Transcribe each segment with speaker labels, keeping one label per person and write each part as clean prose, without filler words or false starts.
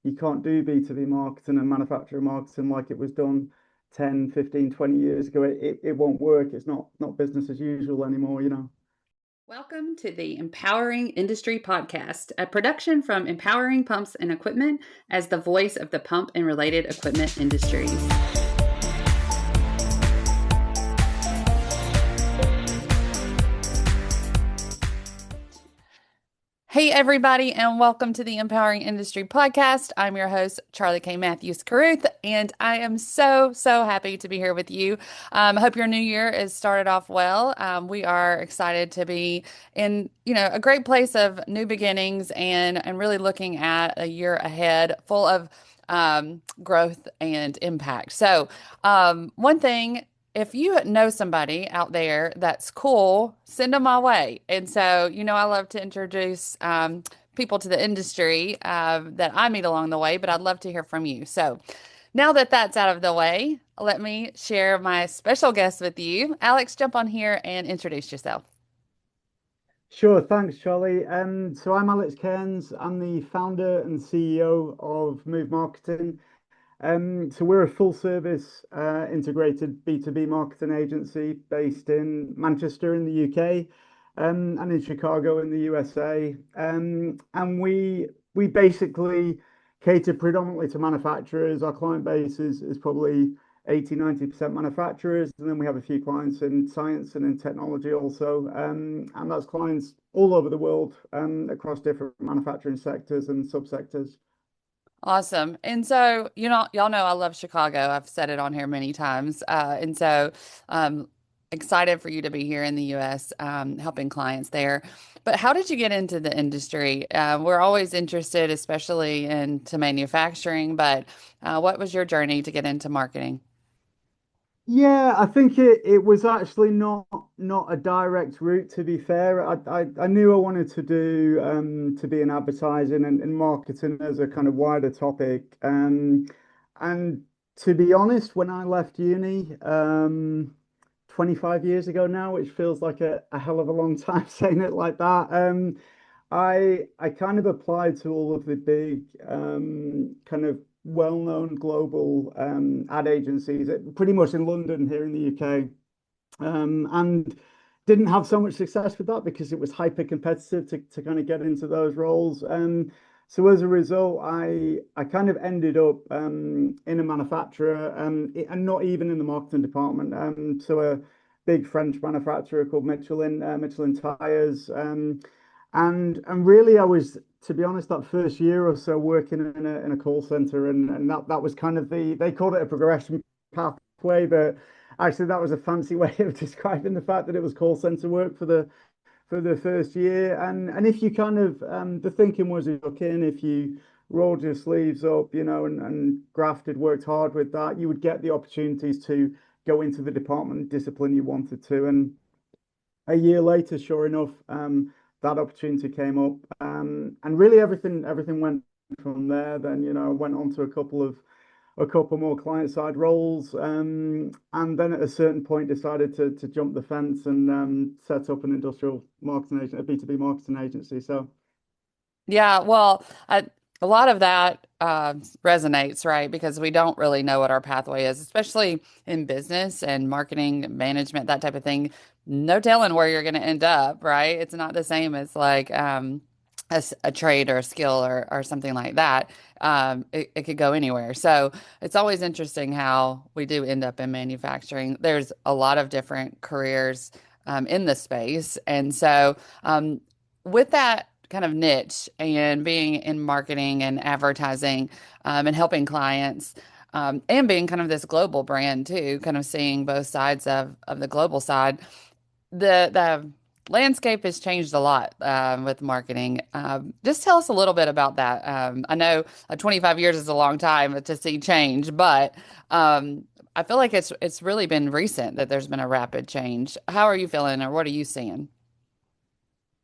Speaker 1: you can't do B2B marketing and manufacturer marketing like it was done 10, 15, 20 years ago. It won't work. It's not business as usual anymore, you know.
Speaker 2: Welcome to the Empowering Industry Podcast, a production from Empowering Pumps and Equipment as the voice of the pump and related equipment industries. Hey, everybody, and welcome to the Empowering Industry Podcast. I'm your host, Charli K. Matthews Caruth, and I am so happy to be here with you. I hope your new year is started off well. We are excited to be in, a great place of new beginnings and really looking at a year ahead full of growth and impact. So, one thing, if you know somebody out there that's cool, send them my way. And so, I love to introduce people to the industry that I meet along the way, but I'd love to hear from you. So now that that's out of the way, let me share my special guest with you. Alex, jump on here and introduce yourself.
Speaker 1: Sure, thanks, Charlie. So I'm Alex Cairns. I'm the founder and CEO of Move Marketing. So we're a full service integrated B2B marketing agency based in Manchester in the UK, and in Chicago in the USA. And we basically cater predominantly to manufacturers. Our client base is probably 80-90% manufacturers, and then we have a few clients in science and in technology also. And that's clients all over the world, across different manufacturing sectors and subsectors.
Speaker 2: Awesome. And so, y'all know I love Chicago. I've said it on here many times. And so, excited for you to be here in the US, helping clients there. But how did you get into the industry? We're always interested, especially into manufacturing, but what was your journey to get into marketing?
Speaker 1: Yeah, I think it was actually not a direct route, to be fair. I knew I wanted to do to be in advertising and marketing as a kind of wider topic. And to be honest, when I left uni 25 years ago now, which feels like a hell of a long time saying it like that, I kind of applied to all of the big kind of well-known global ad agencies, pretty much in London here in the UK, and didn't have so much success with that because it was hyper competitive to kind of get into those roles. So as a result, I kind of ended up in a manufacturer, and not even in the marketing department. So a big French manufacturer called Michelin tires. And really, I was, to be honest, that first year or so working in a call center, and that was kind of they called it a progression pathway, but actually that was a fancy way of describing the fact that it was call center work for the first year. And if you kind of the thinking was, okay, and if you rolled your sleeves up, and grafted, worked hard with that, you would get the opportunities to go into the department discipline you wanted to. And a year later, sure enough, that opportunity came up, and really everything went from there. Then I went on to a couple more client side roles, and then at a certain point decided to jump the fence and set up an industrial marketing agent, a B2B marketing agency. So
Speaker 2: Yeah, well, a lot of that resonates, right? Because we don't really know what our pathway is, especially in business and marketing management, that type of thing. No telling where you're going to end up, right? It's not the same as like a trade or a skill or something like that. It could go anywhere. So it's always interesting how we do end up in manufacturing. There's a lot of different careers in the space. And so with that kind of niche and being in marketing and advertising and helping clients and being kind of this global brand too, kind of seeing both sides of the global side, the landscape has changed a lot with marketing. Just tell us a little bit about that. I know 25 years is a long time to see change, but I feel like it's really been recent that there's been a rapid change. How are you feeling, or what are you seeing?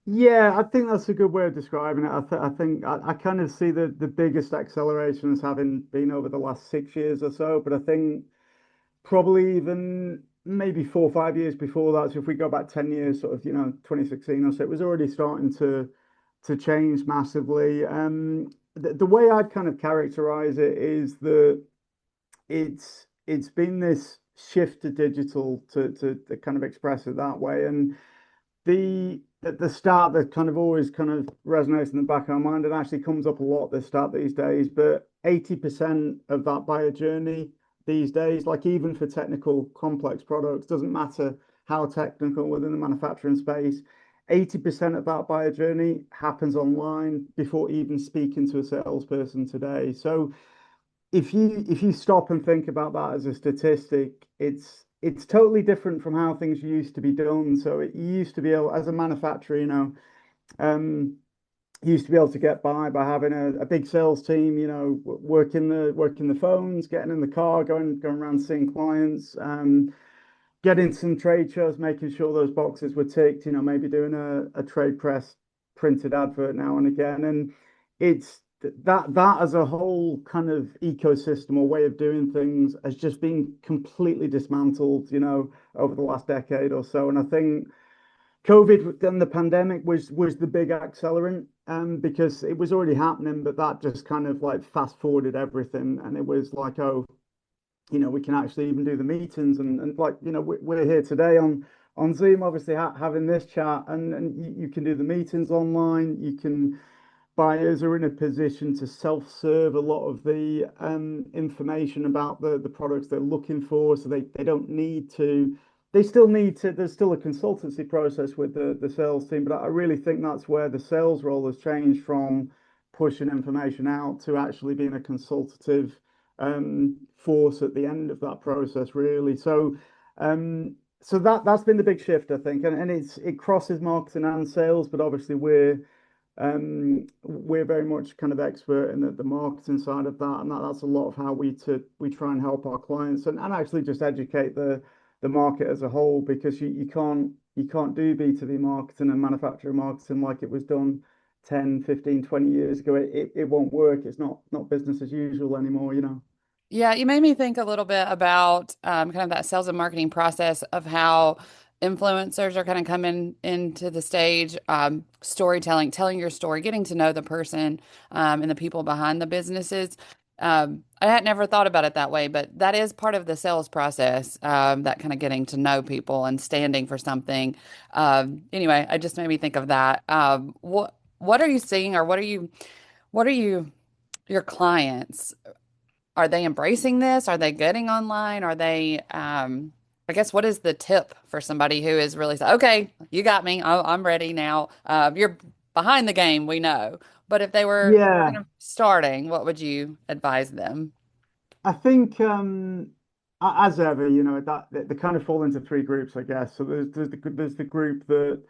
Speaker 1: yeah, I think that's a good way of describing it. I think I kind of see the biggest acceleration as having been over the last 6 years or so, but I think probably even maybe 4 or 5 years before that. So if we go back 10 years, sort of, 2016 or so, it was already starting to change massively. the way I'd kind of characterize it is that it's been this shift to digital to kind of express it that way. And at the start that kind of always kind of resonates in the back of our mind and actually comes up a lot at the start these days, but 80% of that buyer journey these days, like even for technical complex products, doesn't matter how technical within the manufacturing space, 80% of that buyer journey happens online before even speaking to a salesperson today. So if you stop and think about that as a statistic, it's totally different from how things used to be done. So it used to be able, as a manufacturer, um, you used to be able to get by having a big sales team, working the phones, getting in the car, going around seeing clients, getting some trade shows, making sure those boxes were ticked, maybe doing a trade press printed advert now and again. And it's that as a whole kind of ecosystem or way of doing things has just been completely dismantled, over the last decade or so. And I think COVID and the pandemic was the big accelerant, because it was already happening, but that just kind of like fast forwarded everything. And it was like, oh, we can actually even do the meetings and like, we're here today on Zoom, obviously having this chat, and you can do the meetings online. Buyers are in a position to self-serve a lot of the information about the products they're looking for, so they don't need to. They still need to. There's still a consultancy process with the sales team, but I really think that's where the sales role has changed from pushing information out to actually being a consultative force at the end of that process, really. So that's been the big shift, I think, and it crosses marketing and sales, but obviously we're very much kind of expert in the marketing side of that, and that's a lot of how we try and help our clients and actually just educate the market as a whole, because you can't do B2B marketing and manufacturing marketing like it was done 10, 15, 20 years ago. It won't work. It's not business as usual anymore.
Speaker 2: Yeah, you made me think a little bit about kind of that sales and marketing process of how influencers are kind of coming into the stage, storytelling, telling your story, getting to know the person and the people behind the businesses. I had never thought about it that way, but that is part of the sales process, that kind of getting to know people and standing for something. Anyway, I just made me think of that. What are you seeing, or what are your clients? Are they embracing this? Are they getting online? Are they, I guess, what is the tip for somebody who is really, okay, you got me. I'm ready now. You're behind the game, we know. But if they were kind
Speaker 1: Yeah,
Speaker 2: of starting, what would you advise them?
Speaker 1: I think as ever, that they kind of fall into three groups, I guess. So there's the group that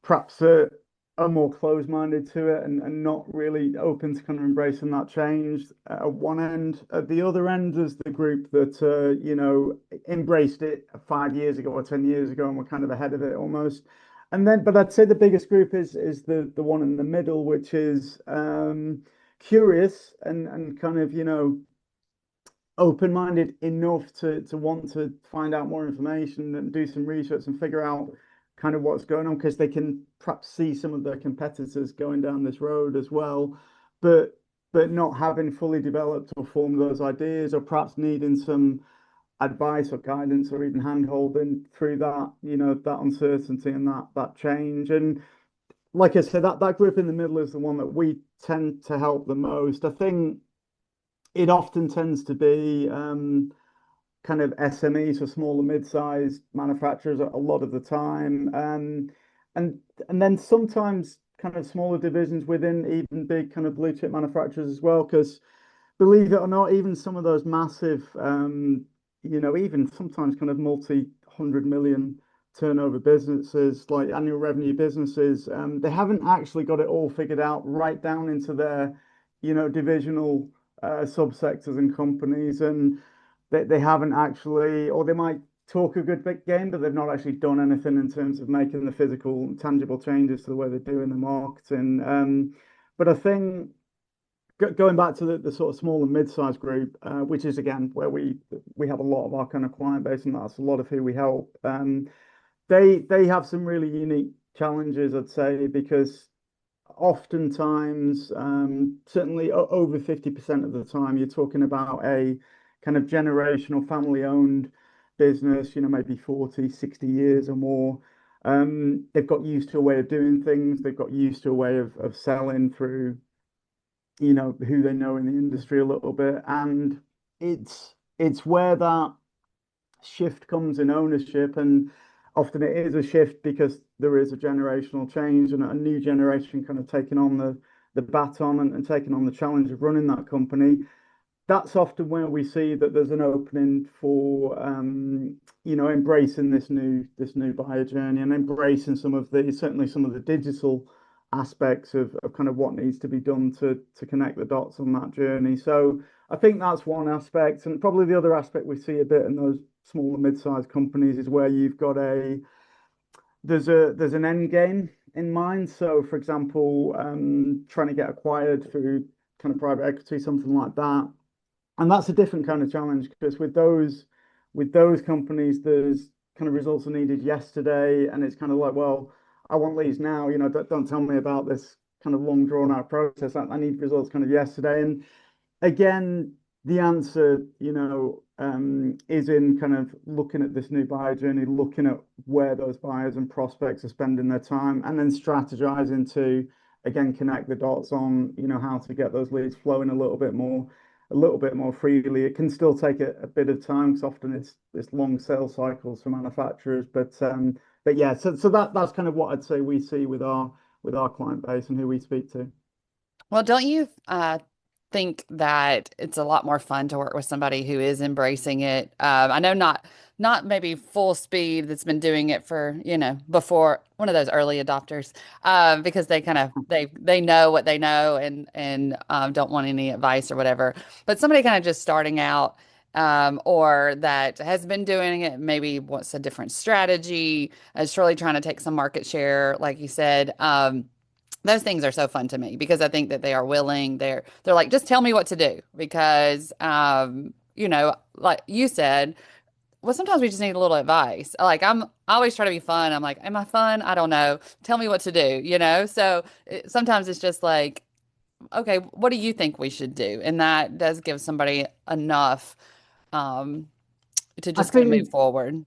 Speaker 1: perhaps are more closed-minded to it and not really open to kind of embracing that change at one end. At the other end, there's the group that embraced it 5 years ago or 10 years ago and were kind of ahead of it almost. And then, but I'd say the biggest group is the one in the middle, which is curious and kind of open-minded enough to want to find out more information and do some research and figure out kind of what's going on, because they can perhaps see some of their competitors going down this road as well, but not having fully developed or formed those ideas, or perhaps needing some advice or guidance or even hand-holding through that, that uncertainty and that change. And like I said, that group in the middle is the one that we tend to help the most. I think it often tends to be kind of SMEs, so small and mid-sized manufacturers a lot of the time, and and then sometimes kind of smaller divisions within even big kind of blue chip manufacturers as well. Because believe it or not, even some of those massive, even sometimes kind of multi-100 million turnover businesses, like annual revenue businesses, they haven't actually got it all figured out right down into their, divisional subsectors and companies, and they haven't actually, or they might talk a good big game, but they've not actually done anything in terms of making the physical, tangible changes to the way they're doing the marketing. But I think going back to the sort of small and mid-sized group, which is again where we have a lot of our kind of client base, and that's a lot of who we help. They have some really unique challenges, I'd say, because oftentimes, certainly over 50% of the time, you're talking about a kind of generational family-owned business, maybe 40, 60 years or more. They've got used to a way of doing things. They've got used to a way of selling through, who they know in the industry a little bit. And it's where that shift comes in ownership, and often it is a shift because there is a generational change and a new generation kind of taking on the baton and taking on the challenge of running that company. That's often where we see that there's an opening for embracing this new buyer journey and embracing certainly some of the digital aspects of kind of what needs to be done to connect the dots on that journey. So I think that's one aspect, and probably the other aspect we see a bit in those small and mid-sized companies is where you've got there's an end game in mind. So for example, trying to get acquired through kind of private equity, something like that. And that's a different kind of challenge because with those companies, there's kind of results are needed yesterday, and it's kind of like, well, I want these now. Don't tell me about this kind of long drawn out process. I need results kind of yesterday. And again, the answer, is in kind of looking at this new buyer journey, looking at where those buyers and prospects are spending their time, and then strategizing to again connect the dots on, how to get those leads flowing a little bit more freely. It can still take a bit of time because often it's long sales cycles for manufacturers. But yeah, so that's kind of what I'd say we see with our client base and who we speak to.
Speaker 2: Well, don't you think that it's a lot more fun to work with somebody who is embracing it? I know not maybe full speed that's been doing it for, before one of those early adopters, because they kind of they know what they know and don't want any advice or whatever. But somebody kind of just starting out. Or that has been doing it, maybe wants a different strategy, is really trying to take some market share, like you said. Those things are so fun to me because I think that they are willing. They're like, just tell me what to do because like you said, well, sometimes we just need a little advice. Like I always try to be fun. I'm like, am I fun? I don't know. Tell me what to do. So sometimes it's just like, okay, what do you think we should do? And that does give somebody enough um to
Speaker 1: I
Speaker 2: just kind of move
Speaker 1: think
Speaker 2: forward.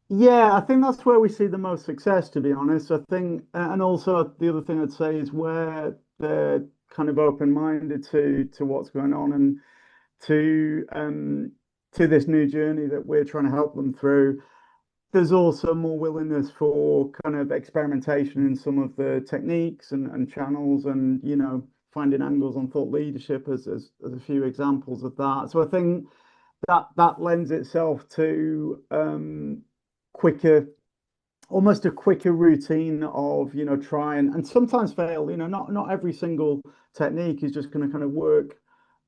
Speaker 1: Yeah, I think that's where we see the most success, to be honest. I think, and also the other thing I'd say is where they're kind of open-minded to what's going on and to this new journey that we're trying to help them through. There's also more willingness for kind of experimentation in some of the techniques and channels, and finding angles on thought leadership as a few examples of that. So I think that lends itself to quicker, almost a quicker routine of try and sometimes fail. Not every single technique is just going to kind of work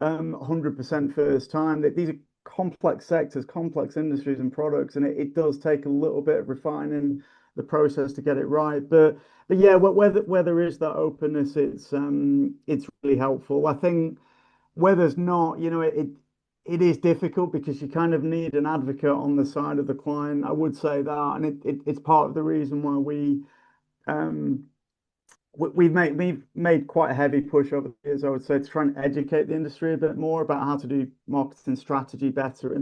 Speaker 1: 100% first time. That these are complex sectors, complex industries and products, and it does take a little bit of refining the process to get it right. But yeah, where there is that openness, it's really helpful. I think where there's not, it is difficult because you kind of need an advocate on the side of the client. I would say that, and it's part of the reason why um we've made quite a heavy push over the years, I would say, to try and educate the industry a bit more about how to do marketing strategy better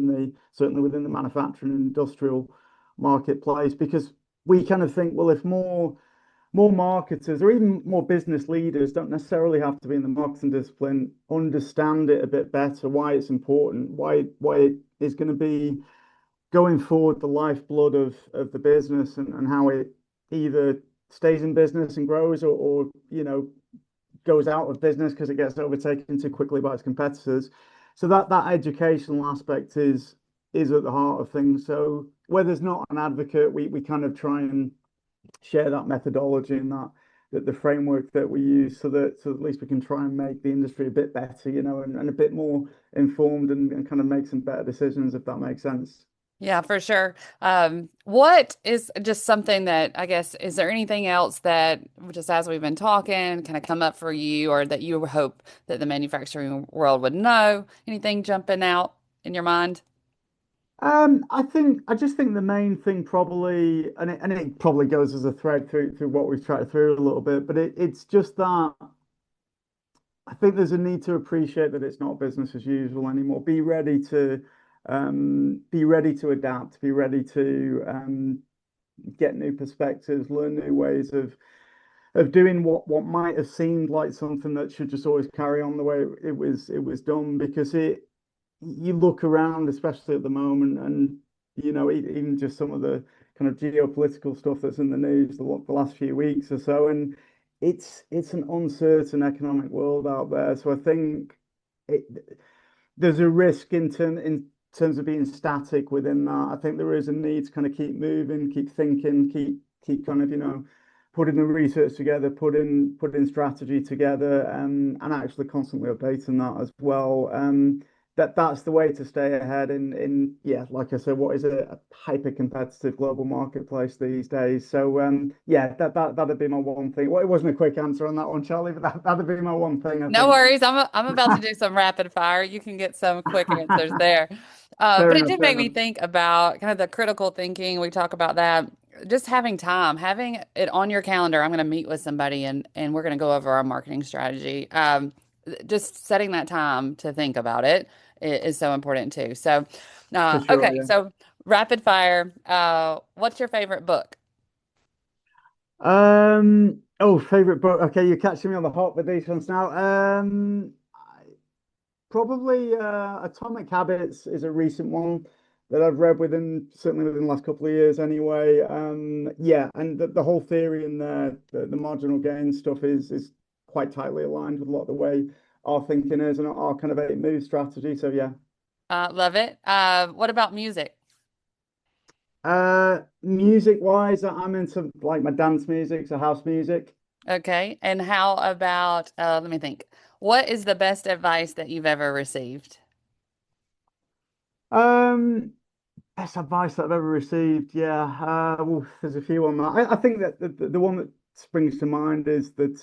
Speaker 1: certainly within the manufacturing and industrial marketplace, because we kind of think, well, if more marketers or even more business leaders don't necessarily have to be in the marketing discipline, understand it a bit better, why it's important, why it is going to be going forward the lifeblood of the business, and how it either stays in business and grows, or goes out of business because it gets overtaken too quickly by its competitors. So that educational aspect is at the heart of things. So where there's not an advocate, we kind of try and share that methodology and that the framework that we use, so at least we can try and make the industry a bit better, and a bit more informed, and kind of make some better decisions, if that makes sense.
Speaker 2: Yeah, for sure. What is just something that I guess, is there anything else that just as we've been talking kind of come up for you or that you hope that the manufacturing world would know? Anything jumping out in your mind?
Speaker 1: I just think the main thing probably, and it probably goes as a thread through what we've tried through a little bit, but it's just that I think there's a need to appreciate that it's not business as usual anymore. Be ready to adapt, be ready to get new perspectives, learn new ways of doing what might have seemed like something that should just always carry on the way it was done because it you look around, especially at the moment, and even just some of the kind of geopolitical stuff that's in the news the last few weeks or so, and it's an uncertain economic world out there. So I think it, there's a risk in terms of being static within that. I think there is a need to kind of keep moving, keep thinking, keep kind of putting the research together, putting strategy together, and actually constantly updating that as well. That's the way to stay ahead in yeah, like I said, what is a hyper competitive global marketplace these days. So yeah, that'd be my one thing. Well, it wasn't a quick answer on that one, Charlie, but that'd be my one thing, I
Speaker 2: No
Speaker 1: think.
Speaker 2: worries. I'm about to do some rapid fire. You can get some quick answers there.
Speaker 1: Fair
Speaker 2: But it
Speaker 1: enough,
Speaker 2: did
Speaker 1: fair
Speaker 2: make me
Speaker 1: enough.
Speaker 2: think about kind of the critical thinking. We talk about that. Just having time, having it on your calendar. I'm going to meet with somebody and we're going to go over our marketing strategy. Just setting that time to think about it is so important too. So,
Speaker 1: For sure,
Speaker 2: okay.
Speaker 1: yeah.
Speaker 2: So rapid fire. What's your favorite book?
Speaker 1: Oh, favorite book. Okay, you're catching me on the hop with these ones now. Probably Atomic Habits is a recent one that I've read certainly within the last couple of years anyway. Yeah, and the whole theory in the marginal gain stuff is quite tightly aligned with a lot of the way our thinking is and our kind of eight move strategy. So yeah.
Speaker 2: Love it. What about music?
Speaker 1: Music wise, I'm into like my dance music, so house music.
Speaker 2: Okay. And how about, let me think. What is the best advice that you've ever received?
Speaker 1: Um, Best advice that I've ever received. Yeah, well, there's a few on that. I think that the one that springs to mind is that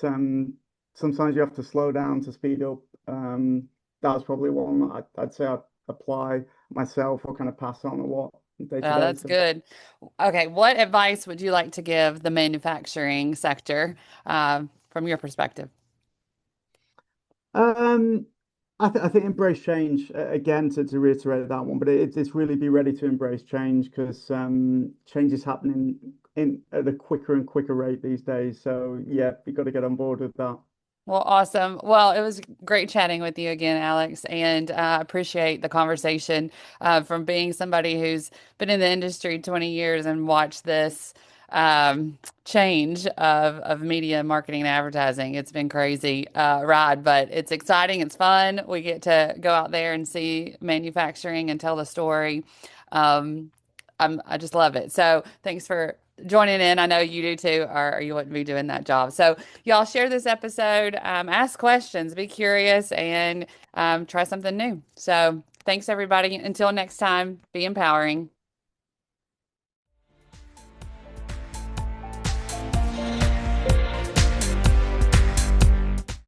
Speaker 1: sometimes you have to slow down to speed up. That's probably one that I'd say I apply myself or kind of pass on a lot day to day.
Speaker 2: That's
Speaker 1: So,
Speaker 2: good. Okay. What advice would you like to give the manufacturing sector, from your perspective?
Speaker 1: um, I think embrace change again to reiterate that one, but it's really be ready to embrace change because change is happening in at a quicker and quicker rate these days. So yeah, you got to get on board with that.
Speaker 2: Well, awesome. Well, it was great chatting with you again, Alex, and I appreciate the conversation from being somebody who's been in the industry 20 years and watched this change of media marketing and advertising. It's been crazy ride, but it's exciting. It's fun. We get to go out there and see manufacturing and tell the story. Um, I just love it. So thanks for joining in. I know you do too, or you wouldn't be doing that job. So y'all share this episode, ask questions, be curious, and try something new. So thanks everybody. Until next time, be empowering.